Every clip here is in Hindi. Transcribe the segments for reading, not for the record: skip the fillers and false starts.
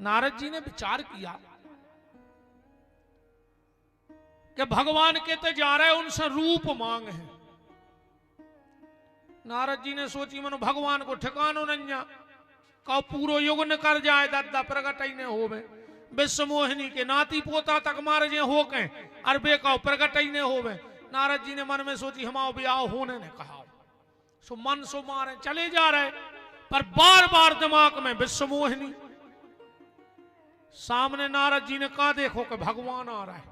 नारद जी ने विचार किया कि भगवान कहते जा रहे उनसे रूप मांग है। नारद जी ने सोची मनो भगवान को ठिकानो नहीं कहो पूरो युग न कर जाए दादा प्रगट ही ने होवे विश्व मोहिनी के नाती पोता तक मार जे हो के अरबे का प्रगट ही ने होवे। नारद जी ने मन में सोची हमारा ब्याह होने ने कहा सो मन सो मारे चले जा रहे पर बार बार दिमाग में विश्व मोहिनी। सामने नारद जी ने कहा देखो कि भगवान आ रहा है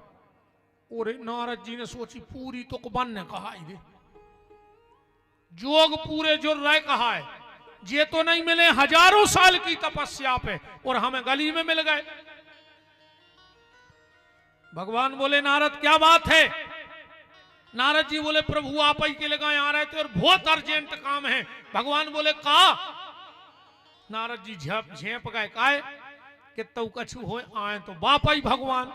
और नारद जी ने सोची पूरी तो बन ने कहा ही जोग पूरे जुर रहे कहा है ये तो नहीं मिले हजारों साल की तपस्या पे और हमें गली में मिल गए। भगवान बोले नारद क्या बात है। नारद जी बोले प्रभु आप ही के लगाए आ रहे थे और बहुत अर्जेंट काम है। भगवान बोले का नारद जी झेप गए काहे कि तू कछु हो आए तो बाप ही भगवान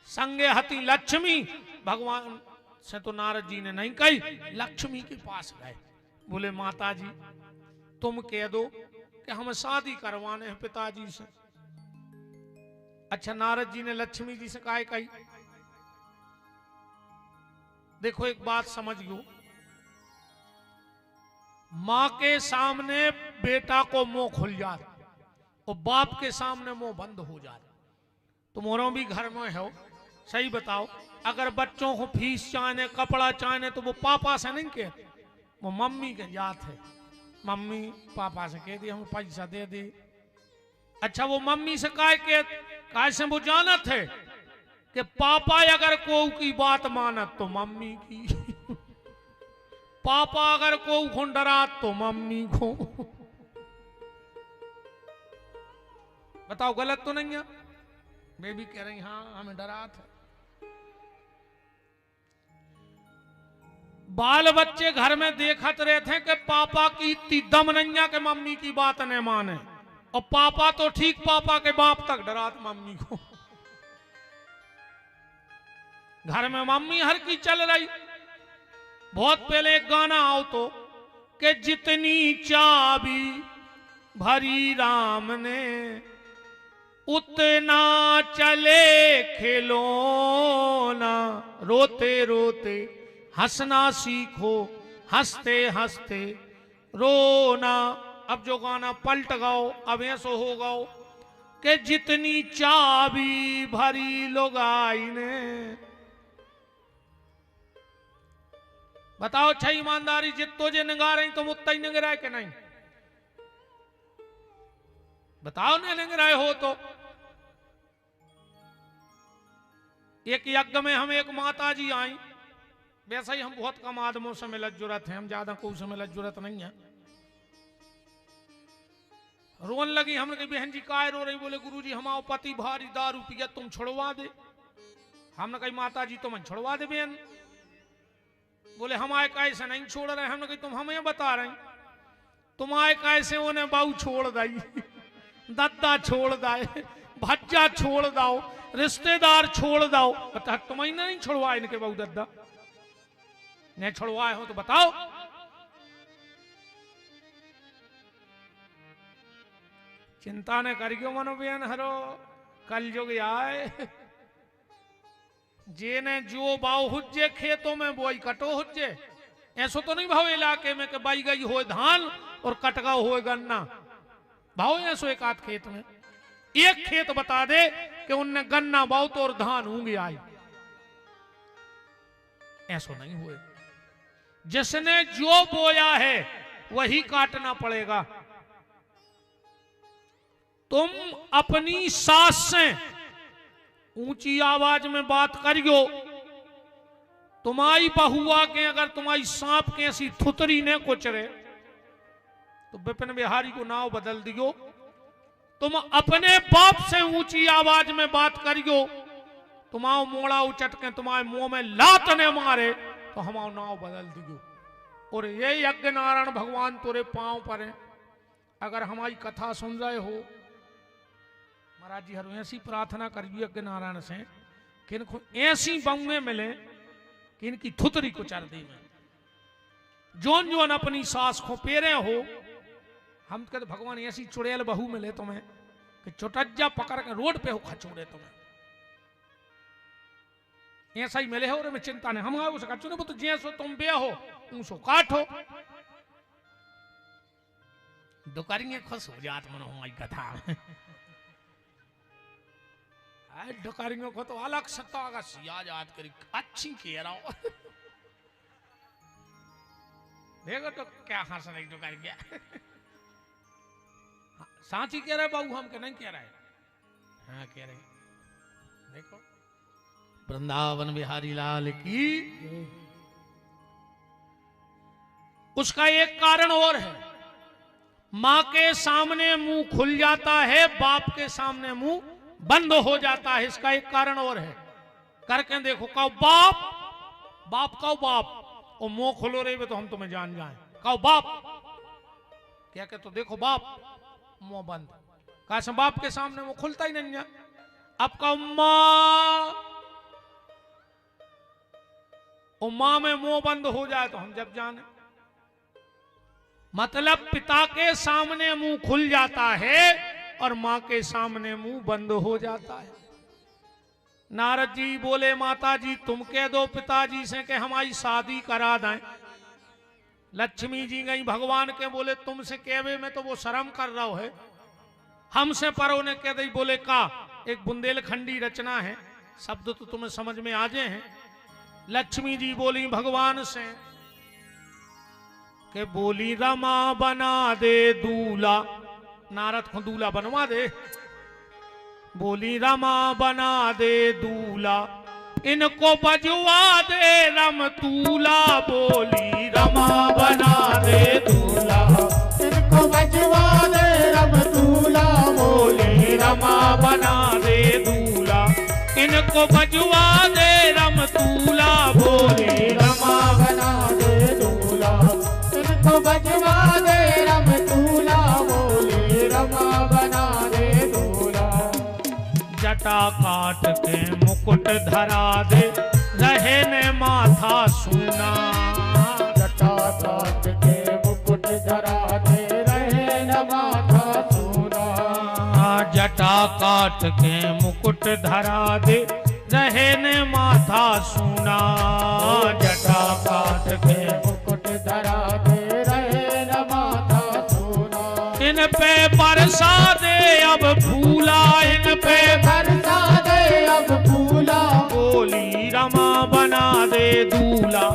संगे हती लक्ष्मी। भगवान से तो नारद जी ने नहीं कही लक्ष्मी के पास गए बोले माता जी तुम कह दो कि हमें शादी करवाने हैं पिताजी से। अच्छा नारद जी ने लक्ष्मी जी से काहे कही। देखो एक बात समझ लो मां के सामने बेटा को मुंह खुल जाता और बाप के सामने मुंह बंद हो जाता। तुम्हारों भी घर में हो सही बताओ अगर बच्चों को फीस चाहने कपड़ा चाहने तो वो पापा से नहीं कहते वो मम्मी के जात है। मम्मी पापा से कह दी हमें पैसा दे दी। अच्छा वो मम्मी से काय से वो जानत है कि पापा अगर को की बात मानत तो मम्मी की पापा अगर को डरात तो मम्मी को। बताओ गलत तो नहीं है। मैं भी कह रही हाँ हमें डरात है। बाल बच्चे घर में देखत रहते हैं कि पापा की इतनी दम नहीं है कि मम्मी की बात नहीं माने और पापा तो ठीक पापा के बाप तक डरात मम्मी को। घर में मम्मी हर की चल रही। बहुत पहले एक गाना आओ तो कि जितनी चाबी भरी राम ने उतना चले खिलौना रोते रोते हंसना सीखो हंसते हंसते रोना। अब जो गाना पलट गाओ अब ऐसो हो गाओ कि जितनी चाबी भरी लुगाई ने। बताओ अच्छा ईमानदारी जितो जे निगा रही तुम उतना ही निग रहे कि नहीं। बताओ नहीं निग रहे हो तो। एक यज्ञ में हम एक माता जी आई वैसे ही हम बहुत कम आदमों से मिलत जुरत हैं हम ज्यादा कोई से मिलत जुरत नहीं है। रोन लगी हमने कही बहन जी काय रो रही। बोले गुरुजी हमारा पति भारी दारू पिया तुम छुड़वा दे। हमने कही माता जी तुम छुड़वा दे बहन। बोले हम आए कैसे नहीं छोड़ रहे। हमने कही तुम हमें बता रहे तुम आए कैसे उन्हें बाऊ छोड़ दाई दद्दा छोड़ दाए भज्जा छोड़ दाओ रिश्तेदार छोड़ दाओ। बता तुम्हें नहीं छोड़वाए इनके बाऊ दद्दा ने छोड़वाए हो तो बताओ। चिंता ने करियो मनो बेन हरो कल जुग आए जे ने जो बाव हुज्जे खेतों में बोई कटो हुज्जे। ऐसो तो नहीं भाव इलाके में कि बाई गई हो धान और कटगा हो गन्ना भाव ऐसो एक आध खेत में एक खेत बता दे कि उनने गन्ना बाव तो और धान होंगे आई। ऐसो नहीं हुए। जिसने जो बोया है वही काटना पड़ेगा। तुम अपनी सास से ऊंची आवाज में बात करियो। तुम्हारी बहुआ के अगर तुम्हारी सांप के ऐसी थुतरी ने कुचरे तो विपिन बिहारी को नाव बदल दियो। तुम अपने बाप से ऊंची आवाज में बात करियो तुम्हारा मोड़ा उचट के तुम्हारे मुंह में लात ने मारे तो हमारा नाव बदल दियो। और ये यज्ञ नारायण भगवान तुरे पांव पर है। अगर हमारी कथा सुन रहे हो महाराज जी हर ऐसी प्रार्थना करिए यज्ञ नारायण से कि इनको ऐसी बंगे मिले कि इनकी थुतरी को चर दी में जोन जोन अपनी सास को पेरे हो। हम कहते भगवान ऐसी चुड़ैल बहू मिले तुम्हें कि चुटज्जा पकड़ के रोड पे हो खचूड़े तुम्हें ऐसा ही मिले हो रे में चिंता नहीं हम आओ उसे खचूड़े तो जैसो तुम बे हो ऊसो काटो दुकारिंगे खुश हो जात मन हो आई कथा डकारियों को तो अलग सत्ता का सियाज याद करी अच्छी कह रहा हूं देखो तो क्या हंस रही डकारी क्या सांची कह रहा है बाबू हम के नहीं कह रहा है हाँ कह रहे देखो वृंदावन बिहारी लाल की उसका एक कारण और है मां के सामने मुंह खुल जाता है बाप के सामने मुंह बंद हो जाता है इसका एक कारण और है करके देखो कहो बाप बाप कहो बाप और मुंह खोलो रहे तो हम तुम्हें जान जाए कहो बाप क्या कहते तो देखो बाप मुंह बंद कहा बाप के सामने मुंह खुलता ही नहीं है अब कहो मां और मां में मुंह बंद हो जाए तो हम जब जाने मतलब पिता के सामने मुंह खुल जाता है और मां के सामने मुंह बंद हो जाता है नारद जी बोले माता जी तुम कह दो पिताजी से कि हमारी शादी करा दें लक्ष्मी जी गई भगवान के बोले तुमसे कहवे में तो वो शर्म कर रहा है हमसे परो ने कह दी बोले का एक बुंदेलखंडी रचना है शब्द तो तुम्हें समझ में आ जाए हैं लक्ष्मी जी बोली भगवान से के बोली रमा बना दे दूल्हा नारद को दूल्हा बनवा दे बोली रमा बना दे दूल्हा इनको बजवा दे रम तूला बोली रमा बना दे दूल्हा इनको बजवा दे रम तूला बोली रमा बना दे दूल्हा इनको बजवा दे रम तूला बोली रमा बना दे दूल्हा इनको बजवा दे रम तूला बोली रमा बना दे दूल्हा जटा काट के मुकुट धरा दे रहे ने माथा सूना जटा काट के मुकुट धरा दे रहे न माथा सूना जटा काट के मुकुट धरा दे रहे ने माथा सूना जटा काट के मुकुट धरा दे रहे न माथा सूना इन पे बरसा दे अब फूला इन पे बरसा दे अब फूला बोली रमा बना दे दूल्हा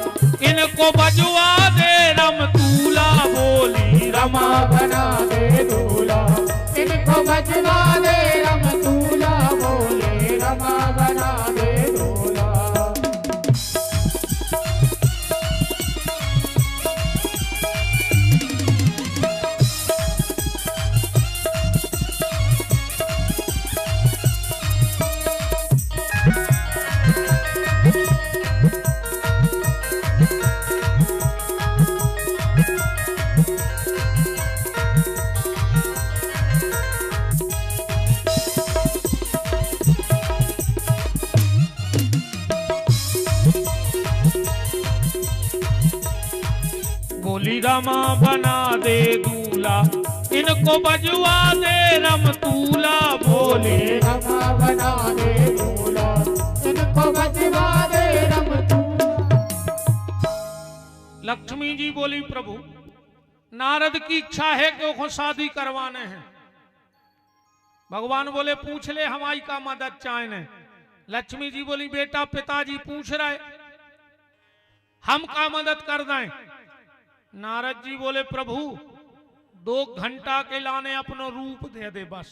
इनको बजवा दे रम तूला बोली रमा बना दे दूल्हा इनको बजवा दे रम तूला बोली रमा बना दे दूल्हा बोली रमा बना दे दूल्हा इनको बजवा दे रम तूला बोली रमा बना दे दूल्हा इनको बजवा दे रम तूला लक्ष्मी जी बोली प्रभु नारद की इच्छा है कि वो शादी करवाने हैं भगवान बोले पूछ ले हमारी का मदद चाहे लक्ष्मी जी बोली बेटा पिताजी पूछ रहे हम का मदद कर दें नारद जी बोले प्रभु 2 घंटा के लाने अपनो रूप दे दे बस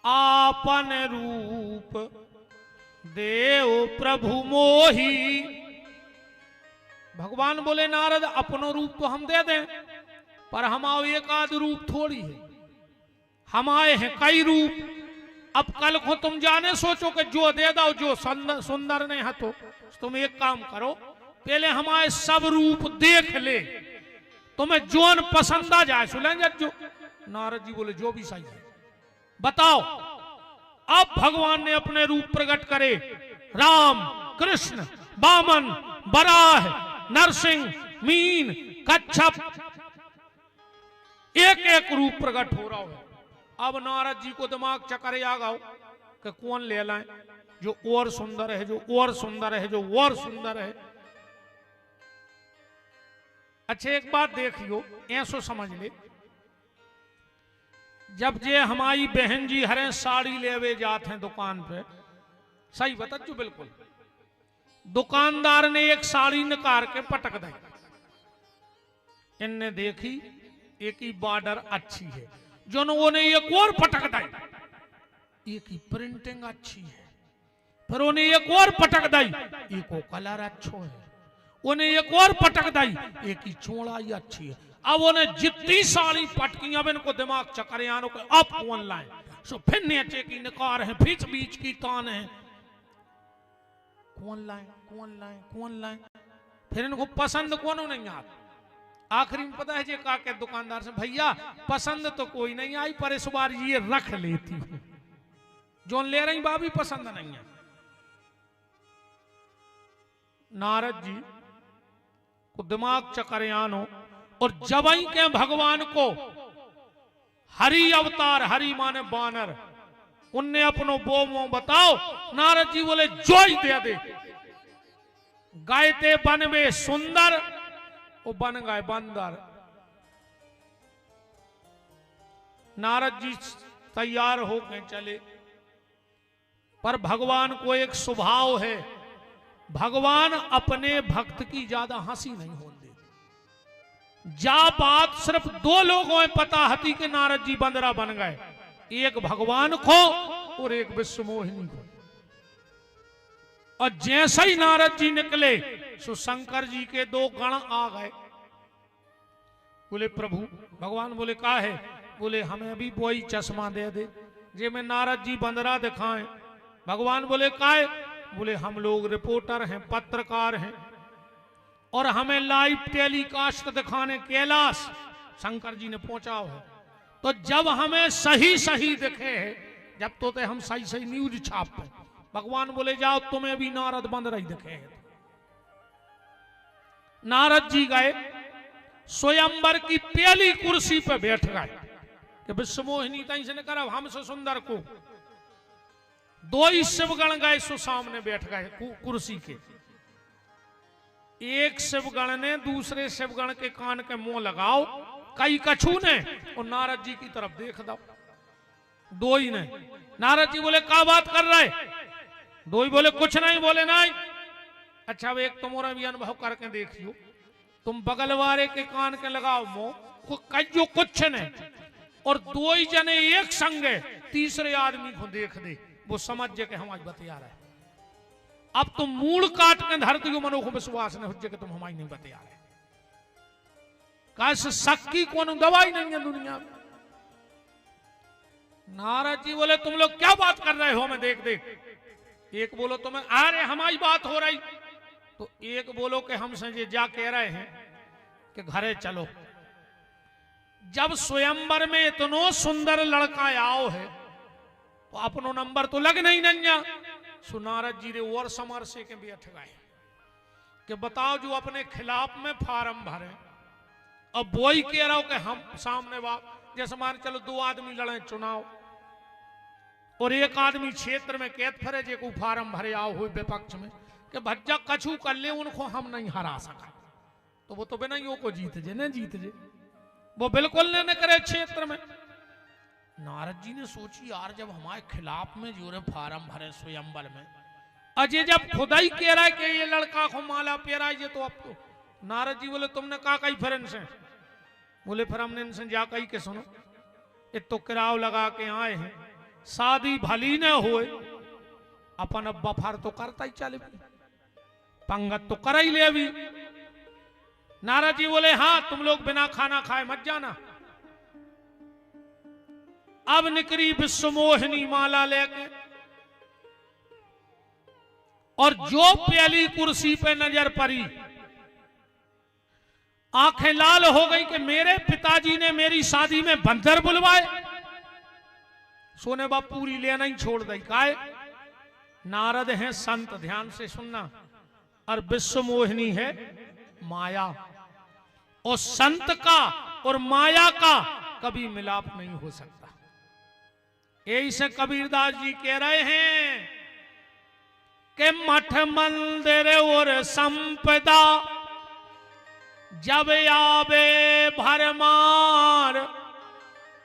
आपन रूप देव प्रभु मोही भगवान बोले नारद अपनो रूप तो हम दे दें पर हम आओ एक आध रूप थोड़ी है हम आए हैं कई रूप अब कल को तुम जाने सोचो कि जो दे दो जो सुंदर नहीं है तो तुम एक काम करो पहले हमारे सब रूप देख ले तुम्हें जोन पसंद आ जाए सुनेंगे जो नारद जी बोले जो भी सही है बताओ अब भगवान ने अपने रूप प्रकट करे राम कृष्ण वामन बराह नरसिंह मीन कच्छप एक एक रूप प्रकट हो रहा है अब नारद जी को दिमाग चक्कर आ गया कि कौन ले लाए जो और सुंदर है, जो और सुंदर है, जो और सुंदर है। अच्छा एक बात देखियो, ऐसो समझ ले, जब जे हमारी बहन जी हरे साड़ी लेवे जाते हैं दुकान पे, सही बता जो बिल्कुल, दुकानदार ने एक साड़ी निकाल के पटक दी, इनने देखी एक ही बॉर्डर अच्छी है, जो उन्हें एक और पटक दी, एक ही प्रिंटिंग अच्छी है, फिर उन्हें एक और पटक दी, एक और कलर अच्छो है, उन्हें एक और पटक दी, एक ही चौड़ाई अच्छी है। अब उन्हें जितनी साड़ी पटकी, अब इनको दिमाग चक्कर आनो के अब कौन लाए, सो फिर नीचे की निकार है, फिर बीच की तान है, कौन लाए कौन लाए कौन लाए, फिर इनको पसंद कौन नहीं आता। आखिरी में पता है जे का के दुकानदार से, भैया पसंद तो कोई नहीं आई, पर इस बार ये रख लेती हूं, जो ले रही बाबी पसंद नहीं है। नारद जी को दिमाग चक्कर आनो, और जबई के भगवान को हरि अवतार, हरि माने बानर, उनने अपनो वो बताओ, नारद जी बोले जो ही दे दे, गायते बन में सुंदर, वो बन गए बंदर। नारद जी तैयार हो गए चले, पर भगवान को एक स्वभाव है, भगवान अपने भक्त की ज्यादा हंसी नहीं होने देते। जा बात सिर्फ दो लोगों में पता हती कि नारद जी बंदरा बन गए, एक भगवान को और एक विश्व मोहिनी को। और जैसे ही नारद जी निकले, सो शंकर जी के दो गण आ गए, बोले प्रभु, भगवान बोले का है, बोले हमें अभी वही चश्मा दे दे, जे में नारद जी बंदरा दिखाएं। भगवान बोले का है, बोले हम लोग रिपोर्टर हैं, पत्रकार हैं, और हमें लाइव टेलीकास्ट दिखाने कैलाश शंकर जी ने पहुंचाओ है, तो जब हमें सही सही दिखे है, जब तो हम सही सही न्यूज छाप पे। भगवान बोले जाओ तुम्हें भी नारद बंदरा ही दिखे है। नारद जी गए, स्वयंवर की पहली कुर्सी पे बैठ गए कि विश्व मोहिनी तई से कर हमसे सुंदर को। दो ही शिवगण गए, सो सामने बैठ गए कुर्सी के। एक शिवगण ने दूसरे शिवगण के कान के मुंह लगाओ, कई कछू ने, और नारद जी की तरफ देख दो, दो ही ने। नारद जी बोले क्या बात कर रहे, दो ही बोले कुछ नहीं, बोले नहीं। अच्छा अब एक तुम्हारा भी अनुभव करके देखियो, तुम बगल वाले के कान के लगाओ मुंह, कहो कुछ नहीं, और दो ही जने एक संगे तीसरे आदमी को देख दे, वो समझ जे के हमारी बतिया रहे। अब तुम मूल काट के धरती को मनो को विश्वास नहीं हो कि तुम हमारी नहीं बतिया रहे। कैसे शक की कौन दवाई नहीं है दुनिया में। नारद जी बोले तुम लोग क्या बात कर रहे हो, मैं देख देख। एक बोलो तुम्हें अरे हमारी बात हो रही, तो एक बोलो कि हमसे ये जा कह रहे हैं कि घरे चलो। जब स्वयंवर में इतनो सुंदर लड़का आओ है, तो अपनो नंबर तो लग नहीं नन्या। सो नारद जी रे और समर से के बैठ गए कि बताओ जो अपने खिलाफ में फार्म भरे, अब वो ही कह रहा हो कि हम सामने बाप, जैसे मान चलो दो आदमी लड़े चुनाव, और एक आदमी क्षेत्र में कैद फरे जे को फार्म भरे आओ हुए विपक्ष में कि भज्जा कछू कर ले, उनको हम नहीं हरा सका, तो वो तो बिना ही को जीत जे न जीत जे, वो बिल्कुल न करे क्षेत्र में। नारद जी ने सोची यार जब हमारे खिलाफ में जो फार्म भरे स्वयंवर में, अजय जब खुदा ही कह रहा है कि ये लड़का को माला पेरा ये, तो अब तो नारद जी बोले तुमने कहा कई फिर इनसे, बोले फिर हमने इनसे जा कही के सुनो, ये तो किराव लगा के आए हैं, शादी भली न होए, अपन अब बफार तो करता ही चले, पंगत तो कर ही ले अभी। नारद जी बोले हाँ तुम लोग बिना खाना खाए मत जाना। अब निकली विश्व मोहिनी माला लेके, और जो पहली कुर्सी पे नजर पड़ी, आंखें लाल हो गई कि मेरे पिताजी ने मेरी शादी में बंदर बुलवाए। सोने बाप पूरी लेना ही छोड़ दी, काय नारद हैं संत, ध्यान से सुनना, और विश्व मोहिनी है माया, और संत का और माया का कभी मिलाप नहीं हो सकता। यही से कबीरदास जी कह रहे हैं कि मठ मंदिर और संपदा जब आवे भरमार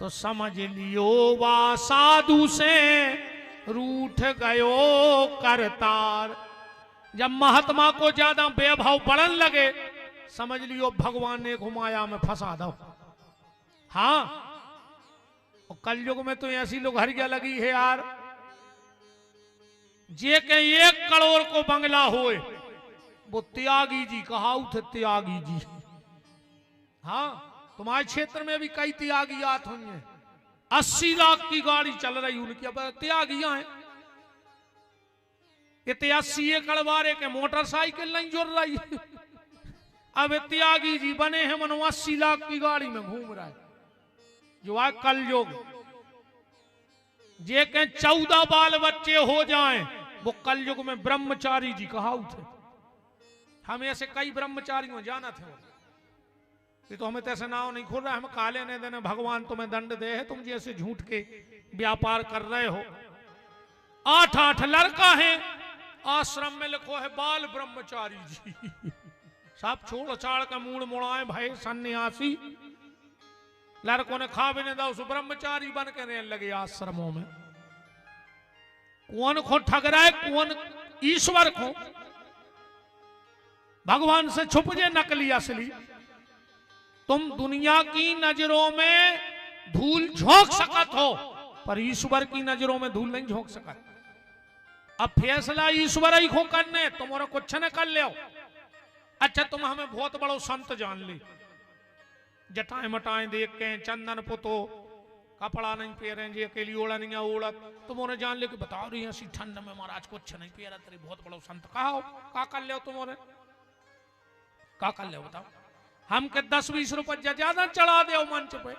तो समझ लियो वा साधु से रूठ गयो करतार। जब महात्मा को ज्यादा बेभाव बढ़न लगे समझ लियो भगवान ने घुमाया में फंसा दो। हाँ, कलयुग में तो ऐसी लोग हरिया लगी है यार, जे के 1 करोड़ को बंगला होए वो त्यागी जी कहा थे, त्यागी जी। हाँ, तुम्हारे क्षेत्र में भी कई त्यागी आत हुई 80 लाख की गाड़ी चल रही उनकी, अब त्यागियां हैं। ये 83 एकड़ वारे के मोटरसाइकिल नहीं जुड़ रही अब त्यागी जी बने हैं मनो 80 लाख की गाड़ी में घूम रहा है। जो आज कलयुग जे के 14 बाल बच्चे हो जाएं वो कलयुग में ब्रह्मचारी जी कहा थे। हम ऐसे कई ब्रह्मचारियों जाना थे, ये तो हमें तैसे नाव नहीं खोल रहा, हम काले ने देने भगवान तुम्हें दंड दे है, तुम जैसे झूठ के व्यापार कर रहे हो। 8 लड़का है आश्रम में लिखो है बाल ब्रह्मचारी जी सब छोड़ छाड़ के मूड मुड़ाए भाई सन्यासी। लड़कों ने खा भी नहीं था, उस ब्रह्मचारी बन के रहने लगे आश्रमों में। कौन को ठग रहा है, कौन ईश्वर को, भगवान से छुप जे नकली असली। तुम दुनिया की नजरों में धूल झोंक सकत हो पर ईश्वर की नजरों में धूल नहीं झोंक सकत। अब फैसला ईश्वर ही को करने, तुम्हारा कुछ न कर ले। अच्छा तुम हमें बहुत बड़ो संत जान ली, जटाएं मटाएं देख के चंदन पुतो कपड़ा नहीं पहरे जी अकेली ओढ़ा नहीं ओढ़त, तुमने जान ले कि बताओ रही ऐसी ठंड में महाराज कुछ नहीं पहरा तेरी बहुत बड़ो संत कहा का कर ले तुम्हारे का कर ले बताओ। हम के 10-20 रुपया ज्यादा चढ़ा दे मंच पे,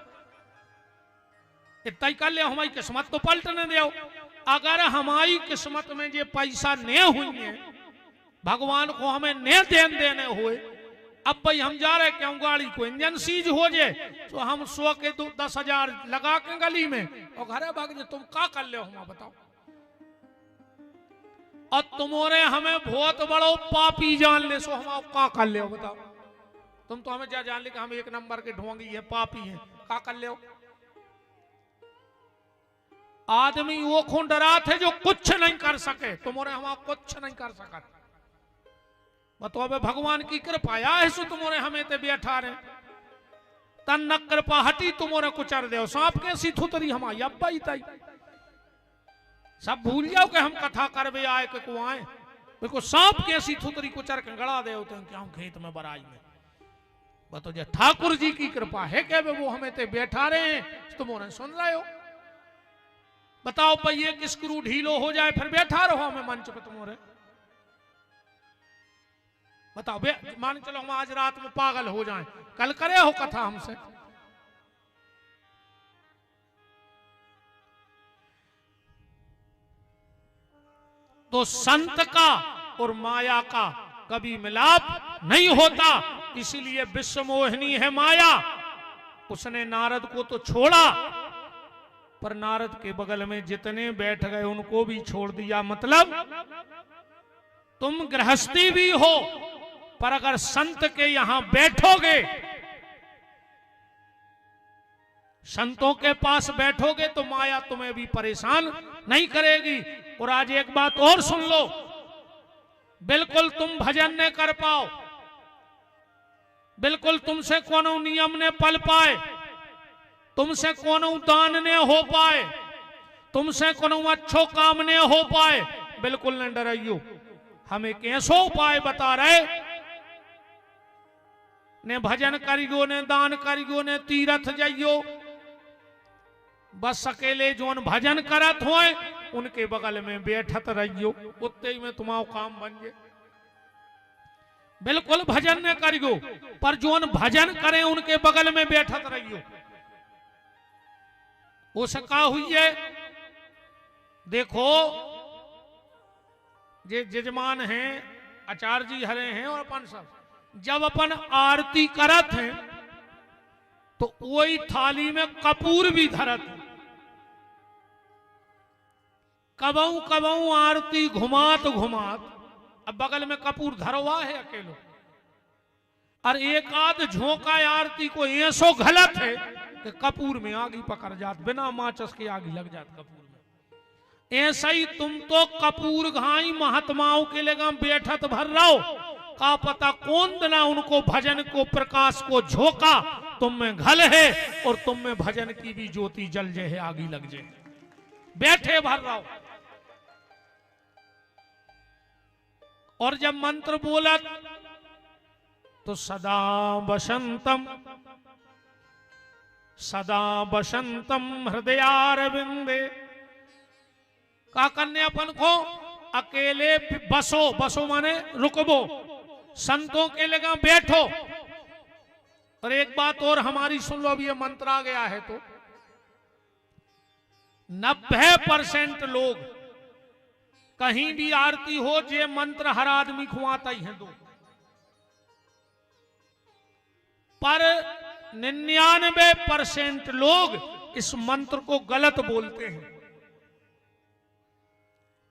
इतना ही कर ले, हमारी किस्मत तो पलटने दे। अगर हमारी किस्मत में ये पैसा न हुई है, भगवान को हमें न देने हुए, अब भाई हम जा रहे क्यों गाड़ी को इंजन सीज हो जाए तो हम 100 के 10,000 लगा के गली में और घरे भाग जाए, तुम का कर ले हम बताओ। और तुम्हारे हमें बहुत बड़ो पापी जान ले, सो हम का कर ले बताओ। तुम तो हमें क्या जान ले कि हम 1 नंबर के ढोंगी है, पापी हैं, का कर ले। आदमी वो खून डरा थे जो कुछ नहीं कर सके, तुम्हारे हम कुछ नहीं कर सका। बताओ अबे भगवान की कृपा है सो तुम्हारे हमें ते बैठा रहे, तन न कृपा हटी तुम्हारे कुचर दे। सांप कैसी थुतरी हमारी अब्बा ही तई सब भूल जाओ कि हम कथा करवे आए के कुआए, देखो सांप कैसी थुतरी कुचर के गड़ा दे होते हैं क्या खेत में बराई में। बताओ जो ठाकुर जी की कृपा है क्या वो हमें ते बैठा रहे हैं, तुम्हारे सुन रहे हो। बताओ भाई एक स्क्रू ढीलो हो जाए फिर बैठा रहो हमें मंच पे तुम्हारे। बताओ मान चलो हम आज रात में पागल हो जाएं, कल करे हो कथा हमसे। तो संत का और माया का कभी मिलाप नहीं होता, इसीलिए विश्व मोहिनी है माया। उसने नारद को तो छोड़ा पर नारद के बगल में जितने बैठ गए उनको भी छोड़ दिया। मतलब तुम गृहस्थी भी हो पर अगर संत के यहां बैठोगे, संतों के पास बैठोगे तो माया तुम्हें भी परेशान नहीं करेगी। और आज एक बात और सुन लो, बिल्कुल तुम भजन न कर पाओ, बिल्कुल तुमसे कोनो नियम ने पल पाए, तुमसे कोनो दान ने हो पाए, तुमसे कोनो अच्छो काम ने हो पाए, बिल्कुल न डराइयो। हम एक ऐसो उपाय बता रहे, ने भजन करियो ने दान करियो ने तीरथ जाइयो, बस अकेले जोन भजन करत होए उनके बगल में बैठत रहियो, उतने ही में तुम्हारा काम बन जाए। बिल्कुल भजन न करियो पर जोन भजन करे उनके बगल में बैठत रहियो। वो सका हुई है, देखो जे जजमान हैं आचार्य जी हरे हैं और अपन सब जब अपन आरती करत हैं तो वही थाली में कपूर भी धरत है। कबऊ कबऊ आरती घुमात घुमात, अब बगल में कपूर धरवा है अकेलो, और एक आध झोंका आरती को ऐसो गलत है कि कपूर में आग ही पकड़ जात, बिना माचस के आग ही लग जात कपूर में। ऐसा ही तुम तो कपूर घाई महात्माओं के लगा बैठत भर रहो, का पता कौन दिना उनको भजन को प्रकाश को झोंका तुम में घल है, और तुम में भजन की भी ज्योति जल जाए, आगी लग जाए, बैठे भर रहो। और जब मंत्र बोलत तो सदा बसंतम हृदयारविंदे, का करने अपन को अकेले बसो, बसो माने रुकबो, संतों के लगा बैठो। और एक बात और हमारी सुन लो, अब ये मंत्र आ गया है तो 90% लोग कहीं भी आरती हो, जे मंत्र हर आदमी खुआता ही है दो, पर 99% लोग इस मंत्र को गलत बोलते हैं,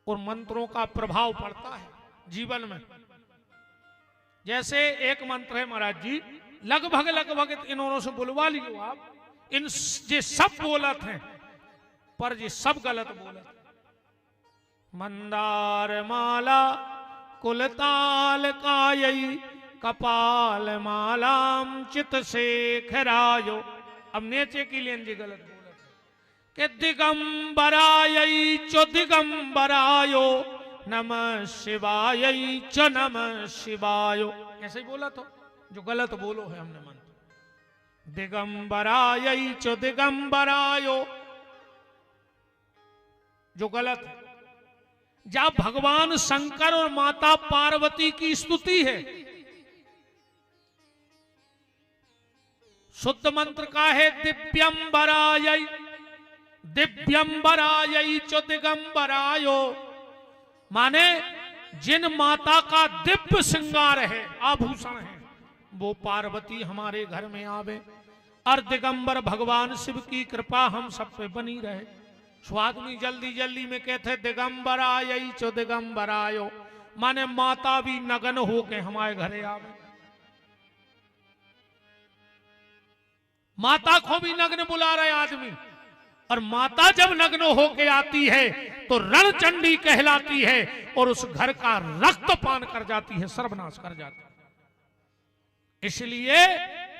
और मंत्रों का प्रभाव पड़ता है जीवन में। जैसे एक मंत्र है महाराज जी, लगभग इन्होंने से बुलवा लियो आप, इन जे सब बोलत हैं, पर ये सब गलत बोलत। मंदार माला कुलताल कायई कपाल मालाम चित शेखरायो। अब नेचे की लेन जी गलत बोलत के दिगंबरायई चो दिगंबरायो नमः शिवायई च नमः शिवायो, ऐसे ही बोला तो, जो गलत बोलो है हमने मंत्र। दिगंबरायई चो दिगंबरायो जो गलत है। जब भगवान शंकर और माता पार्वती की स्तुति है, शुद्ध मंत्र का है दिव्यंबरायई, दिव्यंबरायई च दिगंबरायो, माने जिन माता का दिव्य श्रृंगार है, आभूषण है, वो पार्वती हमारे घर में आवे, और दिगंबर भगवान शिव की कृपा हम सब पे बनी रहे। स्वादमी जल्दी जल्दी में कहते दिगंबरायई चो दिगंबरायो, माने माता भी नगन होके हमारे घरे आवे, माता को भी नग्न बुला रहे आदमी। और माता जब नग्न होके आती है तो रणचंडी कहलाती है, और उस घर का रक्तपान कर जाती है, सर्वनाश कर जाती है। इसलिए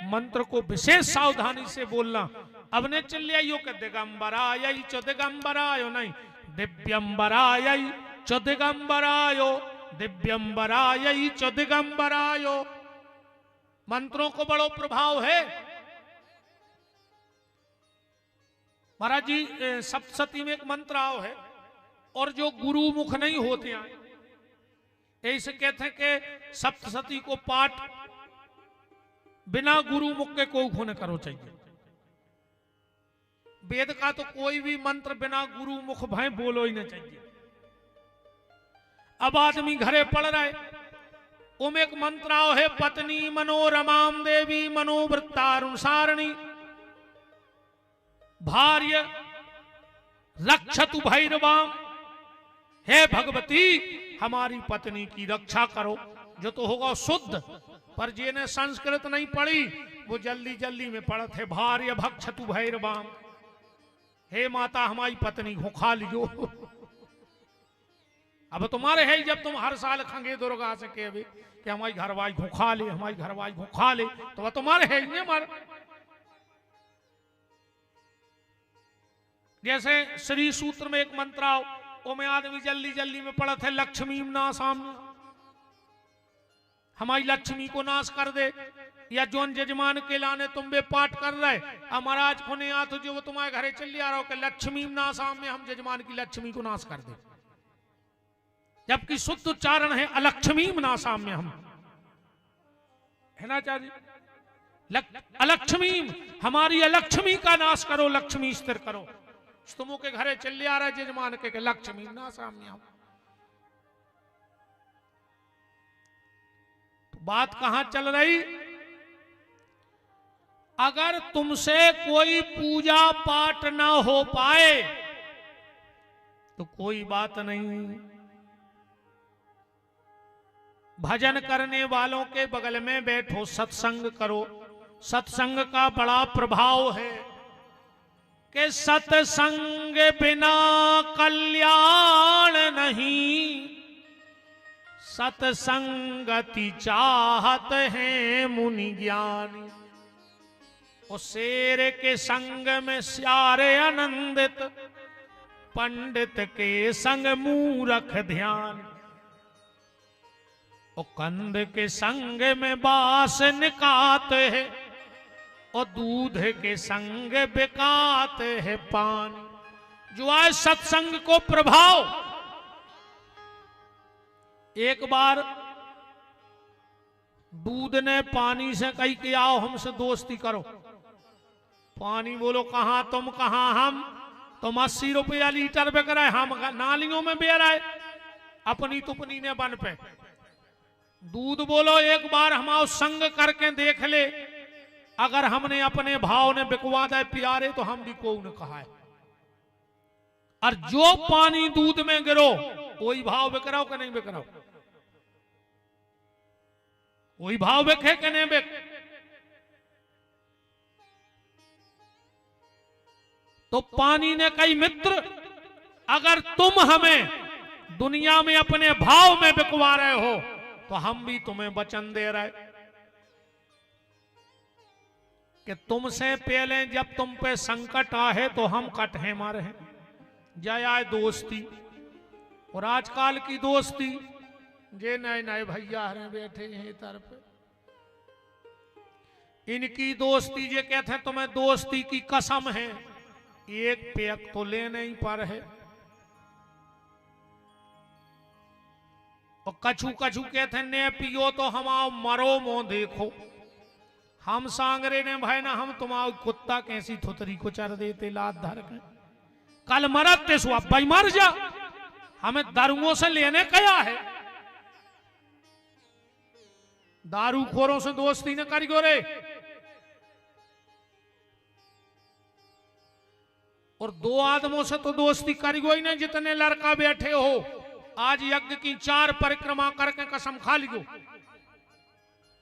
मंत्र को विशेष सावधानी से बोलना। अब ने चिल्लाइयो के दिगंबरायई च दिगंबरायो नहीं, दिव्यंबरायई च दिगंबरायो, दिव्यंबरायई च दिगंबरायो। मंत्रों को बड़ो प्रभाव है महाराज जी। सप्तशती में एक मंत्र आओ है, और जो गुरु मुख नहीं होते हैं, ऐसे कहते हैं कि सप्तशती को पाठ बिना गुरु मुख के कोई खून करो चाहिए। वेद का तो कोई भी मंत्र बिना गुरु मुख भय बोलो ही नहीं चाहिए। अब आदमी घरे पढ़ रहे, उम एक मंत्र आओ है, पत्नी मनोरमाम देवी मनोवृत्तानुसारिणी, भार्य रक्षतु भैरवाम, हे भगवती हमारी पत्नी की रक्षा करो। जो तो होगा शुद्ध, पर जिन्हें संस्कृत नहीं पढ़ी वो जल्दी जल्दी में पढ़त है, भार्य भक्षतु भैरवाम, हे माता हमारी पत्नी को खा लियो। अब तुम्हारे है, जब तुम हर साल खंगे दुर्गा से कहे कि हमारी घरवाई को खा ले, हमारी घरवाई को खा ले, तो वह तुम्हारे है ही मार। जैसे श्री सूत्र में एक मंत्र आओ, वो में आदमी जल्दी जल्दी में पढ़त है, लक्ष्मी नाशाम, हमारी लक्ष्मी को नाश कर दे। या जोन जजमान के लाने तुम बे पाठ कर रहे, महाराज को नहीं आ तुझे, वो तुम्हारे घरे चल आ रहा हो कि लक्ष्मी नाशाम में हम जजमान की लक्ष्मी को नाश कर दे, जबकि शुद्ध उच्चारण है अलक्ष्मी नाशाम में हम, है ना चाची? अलक्ष्मी, हमारी अलक्ष्मी का नाश करो, लक्ष्मी स्थिर करो। तुमों के घरे चल आ रहा है जजमान के लक्ष्मी ना सामने हम। तो बात कहां चल रही? अगर तुमसे कोई पूजा पाठ ना हो पाए तो कोई बात नहीं, भजन करने वालों के बगल में बैठो, सत्संग करो। सत्संग का बड़ा प्रभाव है कि सत्संग बिना कल्याण नहीं, सत्संगति चाहत हैं मुनि ज्ञानी। और शेर के संग में स्यारे आनंदित, पंडित के संग मूरख ध्यान। और कंद के संग में बास निकात है, और दूध के संग बिकात है पानी। जो आए सत्संग को प्रभाव। एक बार दूध ने पानी से कही कि आओ हमसे दोस्ती करो। पानी बोलो कहां तुम कहां हम, तुम 80 रुपया लीटर बिक रहे, हम नालियों में बह रहे अपनी तुपनी ने बन पे। दूध बोलो एक बार हम आओ संग करके देख ले, अगर हमने अपने भाव ने बिकवा दे प्यारे तो हम भी को न कहा है। और जो पानी दूध में गिरो वही भाव बिक रहा हो कि नहीं बिक रहा हो, वही भाव बिके कि नहीं बिक। तो पानी ने कही मित्र अगर तुम हमें दुनिया में अपने भाव में बिकवा रहे हो तो हम भी तुम्हें वचन दे रहे कि तुमसे पहले जब तुम पे संकट आए तो हम कटे मारे हैं। जय आए दोस्ती। और आजकल की दोस्ती जे नए नए भैया हरे बैठे हैं तरफ, इनकी दोस्ती जे कहते हैं तुम्हें दोस्ती की कसम है, एक पेक तो ले नहीं पा रहे। और कछु कछु कहते हैं ने पियो तो हम आओ मरो मो देखो। हम सांगरे ने भाई ना हम तुम आओ कुत्ता कैसी थुतरी को चर देते लात धर के, कल मरत ते सुआ भाई मर जा, हमें दारुओं से लेने कया है। दारू खोरों से दोस्ती न करियो रे। और दो आदमों से तो दोस्ती करियो ही नहीं जितने लड़का बैठे हो। आज यज्ञ की 4 परिक्रमा करके कसम खा लियो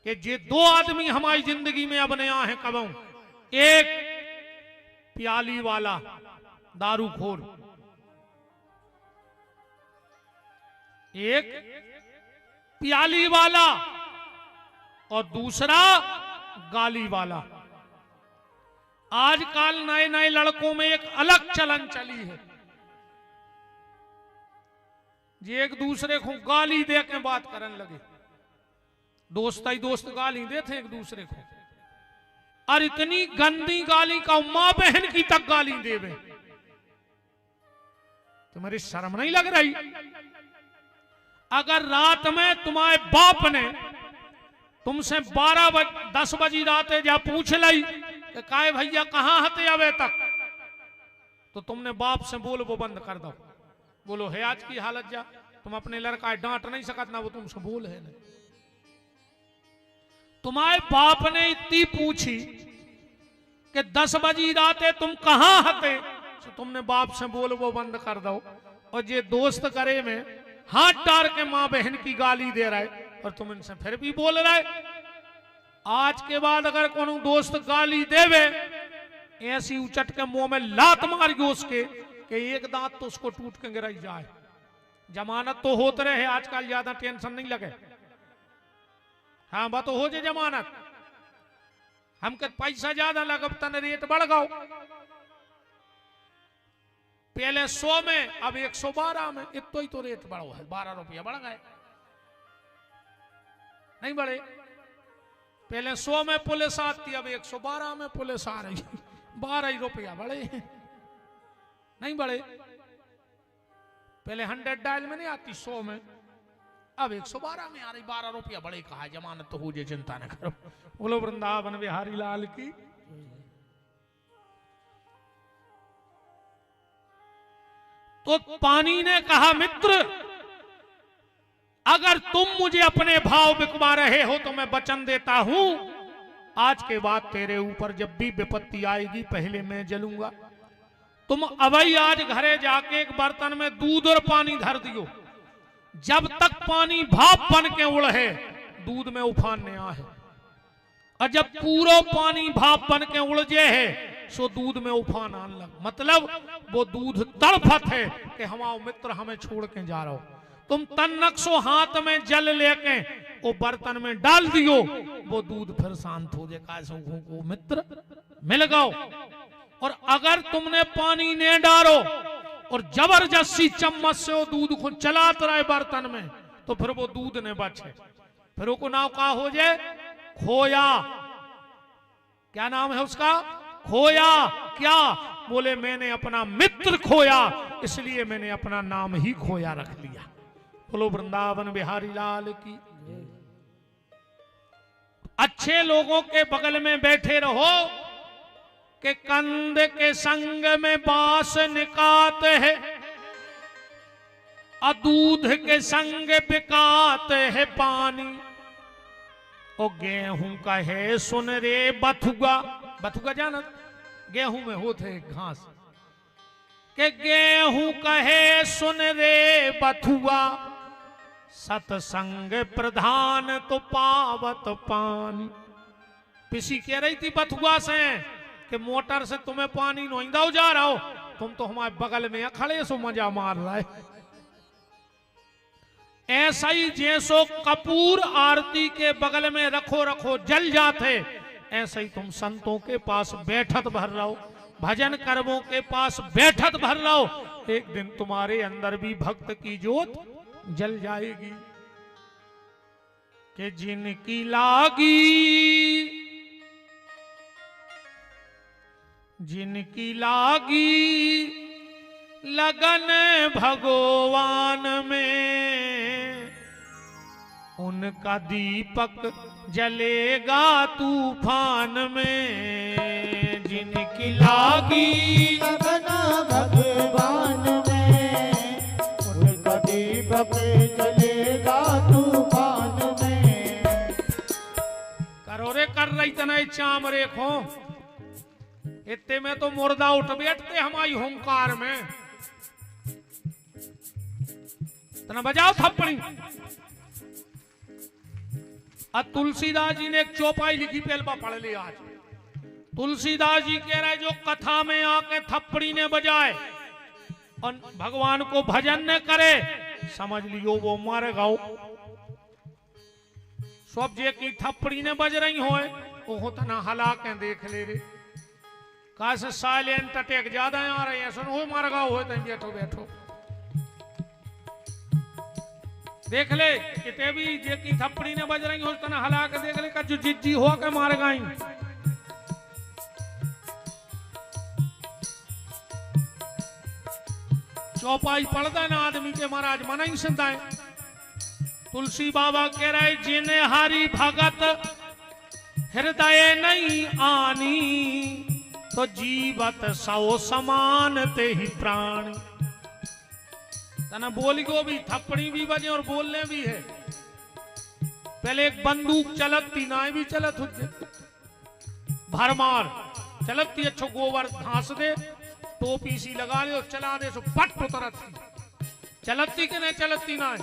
कि जे 2 आदमी हमारी जिंदगी में अब नया है कबों, एक प्याली वाला दारूखोर, एक प्याली वाला और दूसरा गाली वाला। आजकल नए नए लड़कों में एक अलग चलन चली है, जे एक दूसरे को गाली दे के बात करने लगे। दोस्त ही दोस्त गाली देते एक दूसरे को, और इतनी गंदी गाली का मां बहन की तक गाली देवे। तुम्हारी शर्म नहीं लग रही? अगर रात में तुम्हारे बाप ने तुमसे 10 बजी रात जा पूछ ली कि काहे भैया कहां हते अबे तक, तो तुमने बाप से बोल वो बंद कर दो। बोलो है आज की हालत जा, तुम अपने लड़का डांट नहीं सकत ना, वो तुमसे बोल है नहीं। तुम्हारे बाप ने इतनी पूछी कि 10 बजी राते तुम कहां हते, तो तुमने बाप से बोल वो बंद कर दो। और ये दोस्त करे में हाथ डाल के मां बहन की गाली दे रहे और तुम इनसे फिर भी बोल रहे। आज के बाद अगर कोनो दोस्त गाली देवे ऐसी उचट के मुंह में लात मारियो उसके कि एक दांत तो उसको टूट के गिराई जाए। जमानत तो होते रहे, आजकल ज्यादा टेंशन नहीं लगे। हाँ बात तो हो जाए जमानत, हम के पैसा ज्यादा लगब तन रेट बढ़ गओ। पहले 100 में अब 112 में, इतो ही तो रेट बढ़ो है, 12 रुपया बढ़ गए। नहीं बढ़े? पहले 100 में पुलिस आती, अब 112 में पुलिस आ रही, 12 रुपया बढ़े। नहीं बढ़े? पहले 100 डायल में नहीं आती, 100 में, अब 112 में आ रही, 12 रुपया बढ़े। कहा जमानत तो हो जाए, चिंता न करो। बोलो वृंदावन बिहारी लाल की। तो पानी ने कहा मित्र अगर तुम मुझे अपने भाव बिकवा रहे हो तो मैं वचन देता हूं, आज के बाद तेरे ऊपर जब भी विपत्ति आएगी पहले मैं जलूंगा। तुम अबई आज घरे जाके एक बर्तन में दूध और पानी धर दियो, जब तक पानी भाप बन के उड़े दूध में उफान नहीं आ है, और जब पूरा पानी भाप बन के उड़जे है सो दूध में उफान आने लग। मतलब वो दूध तड़फत है कि हमारा मित्र हमें छोड़ के जा रहा हो। तुम तन्नक्सो हाथ में जल लेके वो बर्तन में डाल दियो, वो दूध फिर शांत हो जाए, को मित्र मिल गओ। और अगर तुमने पानी ने डालो और जबरदस्ती चम्मच से वो दूध को चलाते रहे बर्तन में, तो फिर वो दूध ने बचे, फिर वो नाम का हो जाए खोया। क्या नाम है उसका? खोया। क्या बोले? मैंने अपना मित्र खोया, इसलिए मैंने अपना नाम ही खोया रख लिया। बोलो वृंदावन बिहारी लाल की। अच्छे लोगों के बगल में बैठे रहो कि कंद के संग में बांस निकात है, और दूध के संग बिकात है पानी। ओ गेहूं का है सुन रे बथुआ, बथुआ जाना गेहूं में होते घास, के गेहूं का है सुन रे बथुआ, सतसंग प्रधान तो पावत पानी। पिसी कह रही थी बथुआ से कि मोटर से तुम्हें पानी नोइंदा जा रहा हो, तुम तो हमारे बगल में खड़े सो मजा मार रहा है। ऐसा ही जैसो कपूर आरती के बगल में रखो रखो जल जाते, ऐसा ही तुम संतों के पास बैठत भर रहो, भजन कर्मों के पास बैठत भर रहो, एक दिन तुम्हारे अंदर भी भक्त की ज्योत जल जाएगी। कि जिनकी लागी, जिनकी लागी लगन भगवान में, उनका दीपक जलेगा तूफान में। जिनकी लागी लगन भगवान में, उनका दीपक जलेगा तूफान में। करो रे कर रही तनाई चाम रेखो, इतने में तो मुर्दा उठ बैठते हमारी होंकार में। तना बजाओ थप्पड़ी। अब तुलसीदास जी ने एक चौपाई लिखी, पहलवा पढ़ ली आज। तुलसीदास जी कह रहे जो कथा में आके थप्पड़ी ने बजाए और भगवान को भजन न करे, समझ लियो वो मर गओ। सब जे की थप्पड़ी ने बज रही हो वो तना हला के देख ले रे, से साइलेंट अटैक ज्यादा आ रहे हैं, सुनो मर गओ हो, बैठो बैठो देख ले। किते भी जे की थप्पड़ी ने बज रही हो तना हला के देख ले, का जो जिज्जी हो के मार गई। चौपाई पढ़ता ना आदमी के महाराज मना ही सुनता है। तुलसी बाबा कह रहे जिन्हें हरि भगत हृदय नहीं आनी, तो जीवत सौ समान ते ही प्राणी। तना बोली को भी थप्पड़ी भी बजे और बोलने भी है। पहले एक बंदूक चलत थी, ना भी चलत हो भरमार चलत थी, अच्छो गोबर घास दे टोपी सी लगा दे और चला दे सो पट उतरत थी। चलत थी कि नहीं चलत थी ना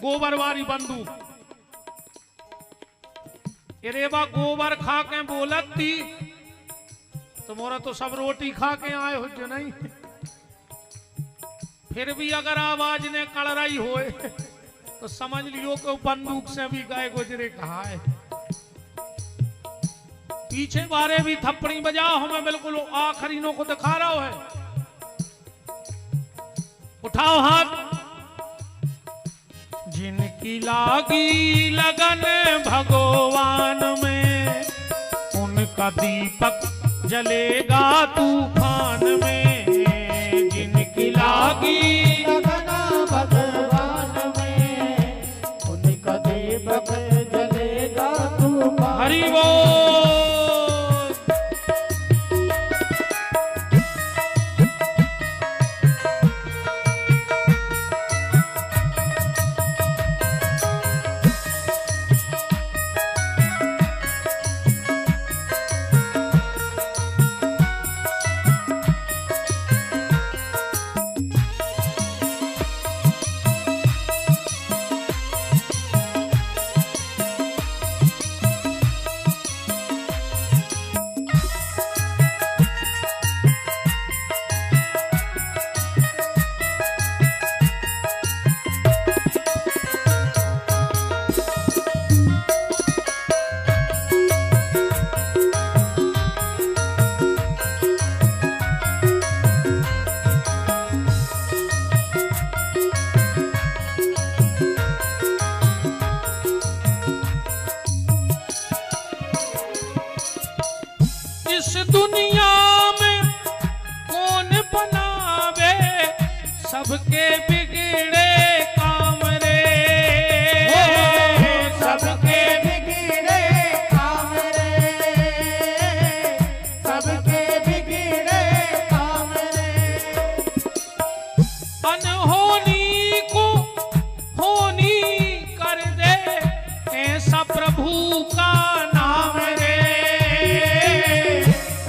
गोबर वाली बंदूक। रेबा गोबर खा के बोलत थी, तुम्हारा तो सब रोटी खा के आए हो जो नहीं, फिर भी अगर आवाज ने कड़ रही हो तो समझ लियो कि बंदूक से भी गए गुजरे कहा है। पीछे बारे भी थप्पड़ी बजाओ, हमें बिल्कुल आखिरी नो को दिखा रहा है। उठाओ हाथ। जिनकी लागी लगन भगवान में, उनका दीपक जलेगा तूफान में। जिनकी लागी लगन भगवान में, उनका दीपक जलेगा तूफान। हरि बोल। सबके बिगड़े काम रे, सबके बिगड़े काम रे, सबके बिगड़े काम रे। अनहोनी को होनी कर दे ऐसा प्रभु का नाम रे,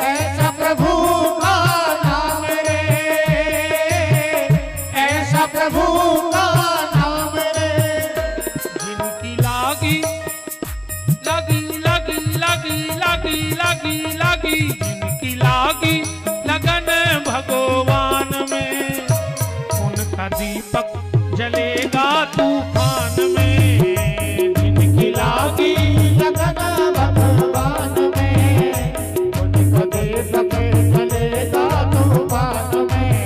ऐसा प्रभु का नाम रे, ऐसा प्रभु का नाम रे। जिनकी लागी लगी लगी लगी लगी लगी लगी, जिनकी लागी लगन भगवान में, उनका दीपक जलेगा तूफान में। जिनकी लागी लगन भगवान में, उनको दीपक जलेगा तूफान में।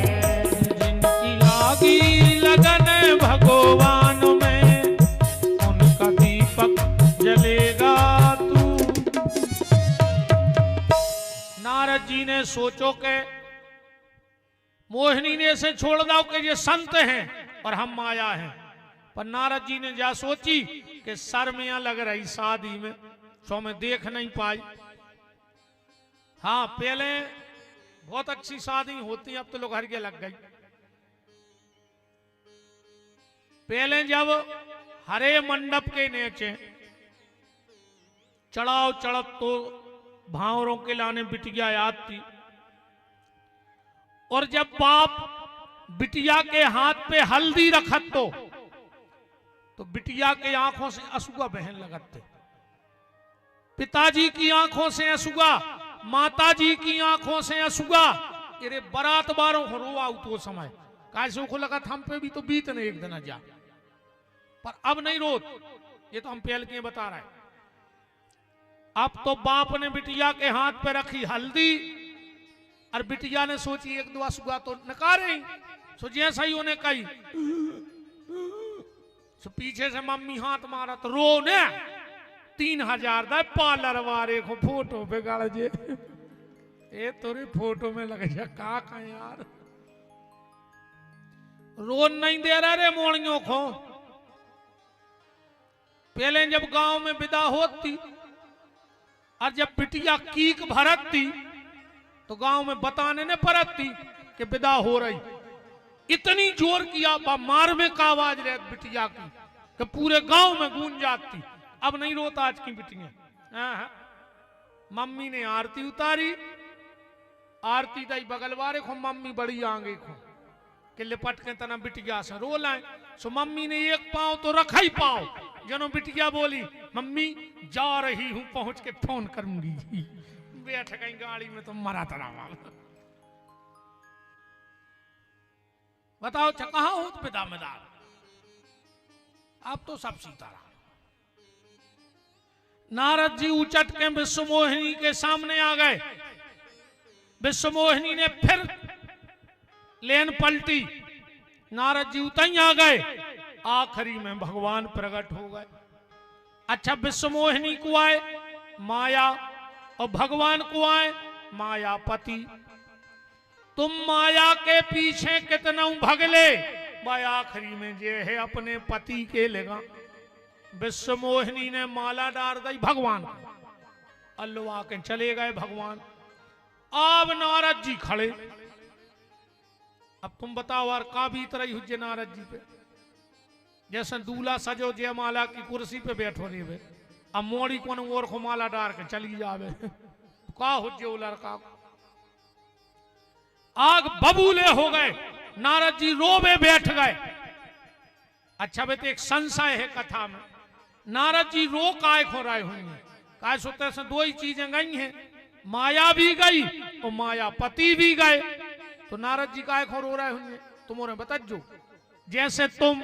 जिनकी लागी लगन भगवान में, उनका दीपक जलेगा तू। नारद जी ने सोचो के मोहिनी ने से छोड़ दो कि ये संत हैं और हम माया हैं, पर नारद जी ने जा सोची कि शर्मियां लग रही शादी में, सो में देख नहीं पाई। हाँ, पहले बहुत अच्छी शादी होती, अब तो लोग हर के लग गई। पहले जब हरे मंडप के नीचे चढ़ाव चढ़त तो भावरों के लाने बिटिया याद थी, और जब बाप बिटिया के हाथ पे हल्दी रखत तो बिटिया के आंखों से असूगा बहन लगत थे। पिताजी की आंखों से असूगा, माताजी की आंखों से असूगा। तेरे बारात बारों को रोआ तो समय कैसे को लगा हम पे भी तो बीत ने एक दिन जा, पर अब नहीं रोत। ये तो हम पहल के बता रहे हैं। अब तो बाप ने बिटिया के हाथ पे रखी हल्दी, और बिटिया ने सोची एक दो असूगा तो नकारे, सो जैसा ही उन्हें कही, सो पीछे से मम्मी हाथ मारा तो रो ने 3000 दा पार्लर वाले को फोटो पे गाड़ जे। ए तोरे फोटो में लग जा का यार, रोन नहीं दे रहा रे मोड़ियों को। पहले जब गांव में विदा होती और जब बिटिया कीक भरती तो गांव में बताने ने परती कि विदा हो रही। इतनी जोर किया मार में का आवाज रहे बिटिया की कि पूरे गांव में गूंज जाती। अब नहीं रोता आज की बिटिया। मम्मी ने आरती उतारी, आरती दई बगल वाले को मम्मी बड़ी आगे को कि लिपट के तना बिटिया से रो लाए। सो मम्मी ने एक पांव तो रखा ही पांव, जनो बिटिया बोली मम्मी जा रही हूं, पहुंच के फोन करूंगी। बैठ गई गाड़ी में तो मरा तरा बताओ कहा हो पिता मेदार। अब तो सब सीताराम। नारद जी उचट के विश्व मोहिनी के सामने आ गए। विश्व मोहिनी ने फिर लेन पलटी, नारद जी उतई आ गए। आखिरी में भगवान प्रकट हो गए। अच्छा, विश्व मोहिनी को आए माया और भगवान को आए मायापति। तुम माया के पीछे कितना भगले, भाई आखिरी में जे है अपने पति के लेगा। विश्व मोहिनी ने माला डाल दी भगवान को, अल्लाह के चले गए भगवान। अब नारद जी खड़े। अब तुम बताओ यार का बीत रही हुज्जे नारद जी पे। जैसे दूल्हा सजो जयमाला की कुर्सी पे बैठो रे वे, अब मोड़ी को और को माला डाल के चली जावे। का हुज्जे वो लड़का आग बबूले हो गए। नारद जी रोवे बैठ गए। अच्छा बेटे, एक संशय है कथा में, नारद जी रो काय खो रहे होंगे। काय सोते से दो ही चीजें गई हैं, माया भी गई और मायापति भी गए। तो नारद जी काय खो रो रहे होंगे तुम्हारे बताजो। जैसे तुम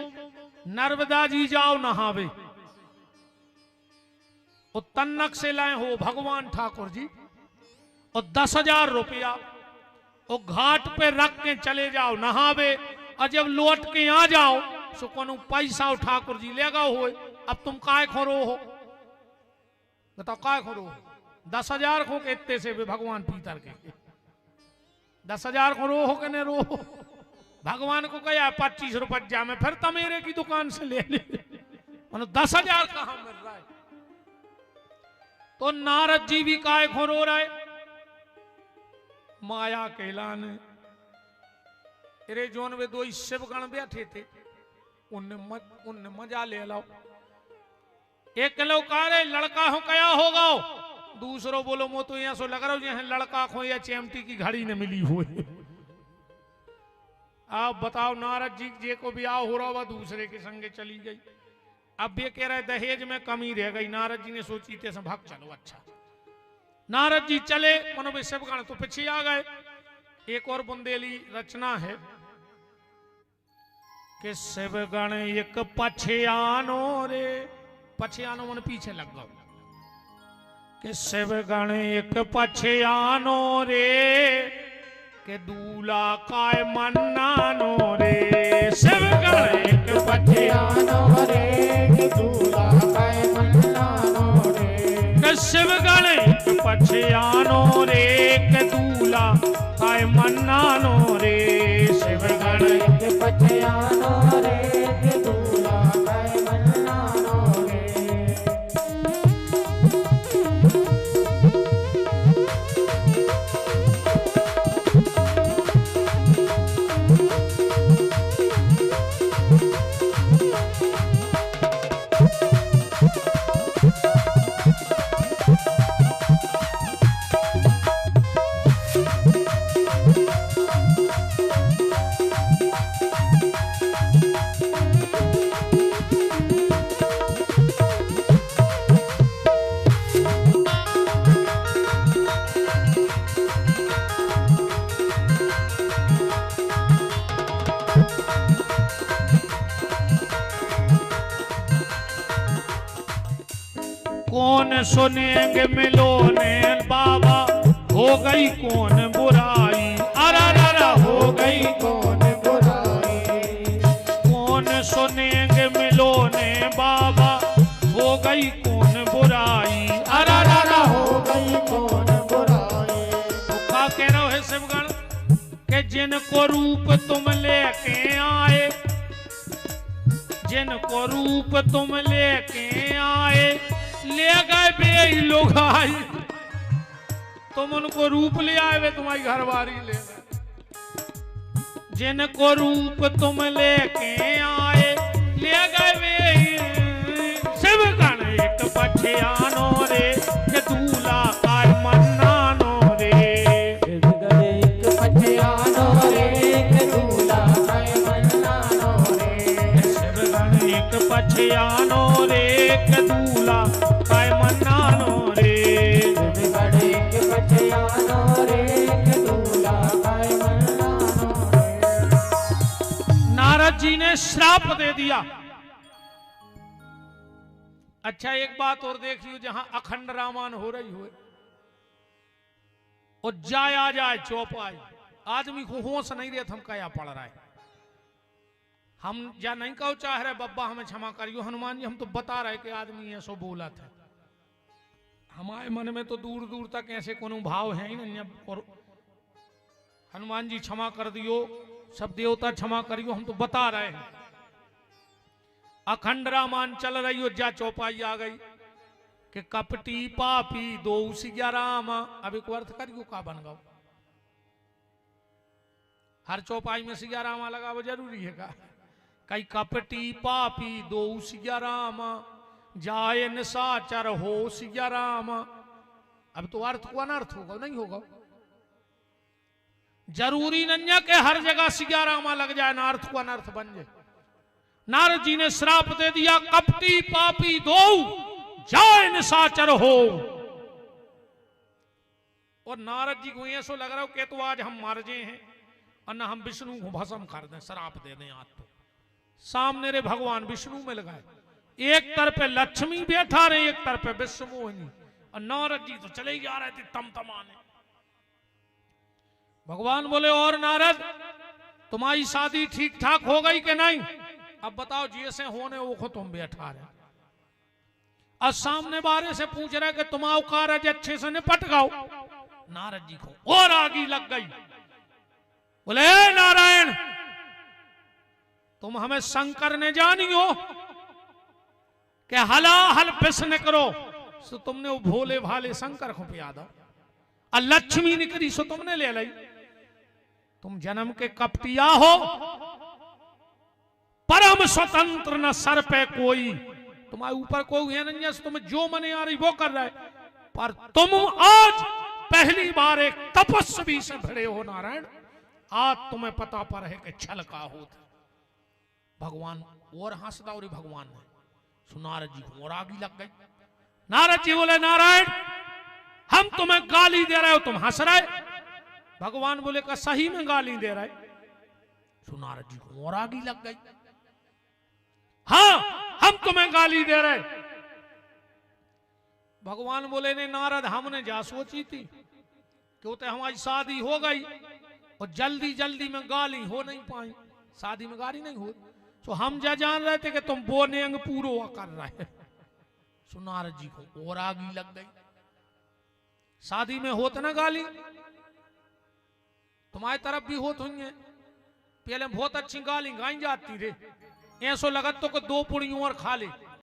नर्मदा जी जाओ नहावे और तन्नक से लाए हो भगवान ठाकुर जी, और 10,000 रुपया और घाट पे रख के चले जाओ नहावे, और जब लौट के आ जाओ सो को पैसा ठाकुर जी लेगा हो। अब तुम काय खोरो हो बताओ, काय खोरो हो? 10,000 खो के इतने से भी भगवान पीतर के 10,000 को रो हो के न रो। भगवान को कहा 25 रुपया में फिर तमेरे की दुकान से ले ले, 10,000 कहां मिल रहा है। तो नारद जी भी काय खो रो रहे, माया कहलाने अरे जोन वे दो शिवगण बैठे थे, उनने मजा ले लो। एक लोग कह रहे लड़का हो क्या होगा, दूसरो बोलो मो तो यहाँ सो लग रहा हो लड़का खो या चेमटी की घड़ी न मिली हुई। आप बताओ नारद जी जे को भी आओ हो रहा वह दूसरे के संगे चली गई। अब ये कह रहे दहेज में कमी रह गई, नारद जी ने सोची थे भाग चलो। अच्छा नारद जी चले, मनो शिवगण तो पीछे आ गए। एक और बुंदेली रचना है कि शिवगण एक पछयानो रे, पछयानो मन पीछे लग गो, कि शिवगण एक पछयानो रे, के दूला काय मन्नानो रे। शिवगण एक पछयानो रे, के दूला काय मन्नानो रे। के शिवगण एक पछयानो रे, के दूला काय मन्नानो रे। शिवगण एक पछयानो रे, के दूला काय मन्नानो रे। कौन सुनेंगे मिलोने बाबा, हो गई कौन बुराई, अरा हो गई कौन बुराई। कौन सुनेंगे मिलोने बाबा, हो गई कौन बुराई, अरा हो गई कौन बुराई। तो क्या कह रहे हो शिवगण के जिनको रूप तुम लेके आए, जिनको रूप तुम लेके आए, ले गए बे लोग आए। तुम उनको रूप ले आए वे तुम्हारी घरवारी ले गए। जिनको रूप तुम लेके आए, ले गए वे शिवगण एक पछयानो रे, के दूला काय मन्नानो रे। शिवगण एक पछयानो रे, के दूला काय मन्नानो रे। शिवगण एक पछयानो रे, के दूला काय मन्नानो रे। शिवगण एक पछयानो रे, के दूला काय मन्नानो रे। नारद जी ने श्राप दे दिया। अच्छा एक बात और देखियो, जहां अखंड रामायण हो रही हो और जाए आ जाए चौपाई, आदमी को होश नहीं रहे हम क्या पढ़ रहा है। हम या नहीं कहो चाह रहे बब्बा हमें क्षमा करियो हनुमान जी, हम तो बता रहे कि आदमी ऐसो बोला था। हमारे मन में तो दूर दूर तक ऐसे कोनो भाव है ही नहीं। और हनुमान जी क्षमा कर दियो, सब देवता क्षमा करियो, हम तो बता रहे हैं। अखंड रामायण चल रही हो, जा चौपाई आ गई कि कपटी पापी दो सिया राम। अब एक अर्थ करियो का बन गो, हर चौपाई में सिया रामा लगा वो जरूरी है का। कई कपटी पापी दो सिया राम, जाए निशाचर हो सिया राम। अब तो अर्थ को अनर्थ होगा नहीं होगा, जरूरी नहीं है कि हर जगह सिया रामा लग जाए ना अर्थ को अनर्थ बन जाए। नारद जी ने श्राप दे दिया, कपटी पापी दो जाए निशाचर हो। और नारद जी को ऐसा लग रहा हो कि तो आज हम मर गए हैं और ना हम विष्णु को भस्म कर दें, श्राप दे दें। आज तो सामने रे भगवान विष्णु में लगाए, एक तरफ पे लक्ष्मी बैठा रहे, एक तरफ पे विष्णु, और नारद जी तो चले ही जा रहे थे तमतमाने। भगवान बोले और नारद तुम्हारी शादी ठीक ठाक हो गई कि नहीं? अब बताओ जैसे होने वो तुम बैठा रहे, और सामने बारे से पूछ रहे कि तुम्हारा कार्य अच्छे से निपट गओ। नारद जी को और आगी लग गई, बोले नारायण तुम हमें शंकर ने जानियो कि हला हल पिस करो सो तुमने वो भोले भाले शंकर को पिया दो। और लक्ष्मी निकली सो तुमने ले ली। तुम जन्म के कपटिया हो, परम स्वतंत्र न सर पे कोई, तुम्हारे ऊपर कोई है नहीं, तुम्हें जो मने आ रही वो कर रहा है। पर तुम आज पहली बार एक तपस्वी से भिड़े हो नारायण। आज तुम्हें पता पर है कि छल का होता भगवान। और हंसदा और भगवान ने सो नारद जी को और आगी लग गई। नारद जी बोले नारायण हम तुम्हें गाली दे रहे हो, तुम हंस रहे। भगवान बोले का सही में गाली दे रहे। सो नारद जी को और आगी लग गई। हाँ हम तुम्हें गाली दे रहे। भगवान बोले ने नारद हमने जा सोची थी कि उते हमारी शादी हो गई और जल्दी जल्दी में गाली हो नहीं पाई, शादी में गाली नहीं हो। तो हम जा जान रहे थे कि तुम बोने अंग पूरो कर रहे। सो नारद जी को और आगी लग गई। शादी में होत ना गाली, तुम्हारी तरफ भी होत हुई है। पहले बहुत अच्छी गाली गाई जाती रे, ऐसो लगत तो को 2 पुड़ियों और खा ले।